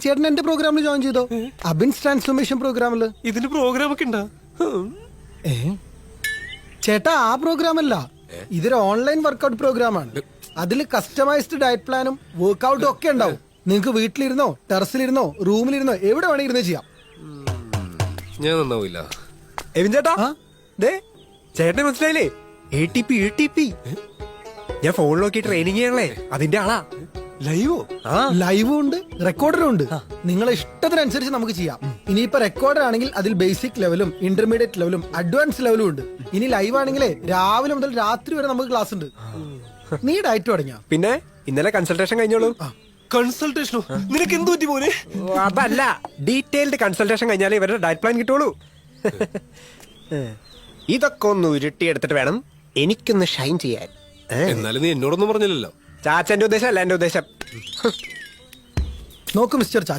ചേട്ടൻ എന്റെ പ്രോഗ്രാമിൽ ജോയിൻ ചെയ്തോ? അബിൻസ് ട്രാൻസ്ഫോർമേഷൻ പ്രോഗ്രാമില്. ഇതിന് പ്രോഗ്രാം ഒക്കെ ഉണ്ടോ? ചേട്ടാ ആ പ്രോഗ്രാം അല്ല, ഇതൊരു ഓൺലൈൻ വർക്കൗട്ട് പ്രോഗ്രാമാണ്. അതിൽ കസ്റ്റമൈസ്ഡ് ഡയറ്റ് പ്ലാനും വർക്കൗട്ടും ഒക്കെ ഉണ്ടാവും. നിങ്ങൾക്ക് വീട്ടിലിരുന്നോ, ടെറസിലിരുന്നോ, റൂമിലിരുന്നോ, എവിടെ വേണേ ഇരുന്നോ ചെയ്യാം. ഞാൻ നന്നാവില്ല. എവിൻ ചേട്ടാ, ദേ ചേട്ടനെ മനസ്സിലായില്ലേ? ATP. ഞാൻ ഫോൺ നോക്കി ട്രെയിനിങ് ചെയ്യണല്ലേ, അതിന്റെ ആളാ. ലൈവോ? ലൈവും ഉണ്ട്, റെക്കോർഡറും ഉണ്ട്. നിങ്ങളെ ഇഷ്ടത്തിനനുസരിച്ച് നമുക്ക് ചെയ്യാം. ഇനിയിപ്പോ റെക്കോർഡർ ആണെങ്കിൽ അതിൽ ബേസിക് ലെവലും ഇന്റർമീഡിയറ്റ് ലെവലും അഡ്വാൻസ് ലെവലും ഉണ്ട്. ഇനി ലൈവ് ആണെങ്കിലേ രാവിലെ മുതൽ രാത്രി വരെ നമുക്ക് ക്ലാസ് ഉണ്ട്. നീ ഡയറ്റ് തുടങ്ങിയ? പിന്നെ ഇന്നലെ കൺസൾട്ടേഷൻ കഴിഞ്ഞോളൂ. കൺസൾട്ടേഷനോ? നിനക്ക് എന്ത് പറ്റി പോനെ? അതല്ല, ഡീറ്റെയിൽഡ് കൺസൾട്ടേഷൻ കഴിഞ്ഞാലേ ഇവരുടെ ഡയറ്റ് പ്ലാൻ കിട്ടുള്ളൂ. ഇതൊക്കെ ഒന്ന് ഉരുട്ടിയെടുത്തിട്ട് വേണം എനിക്കൊന്ന് ഷൈൻ ചെയ്യാൻ. എന്നാലും നീ എന്നോടൊന്നും പറഞ്ഞില്ലല്ലോ. ചാച്ചന്റെ ഉദ്ദേശം അല്ല എന്റെ ഉദ്ദേശം. നോക്കൂ മിസ്റ്റർ ചാ,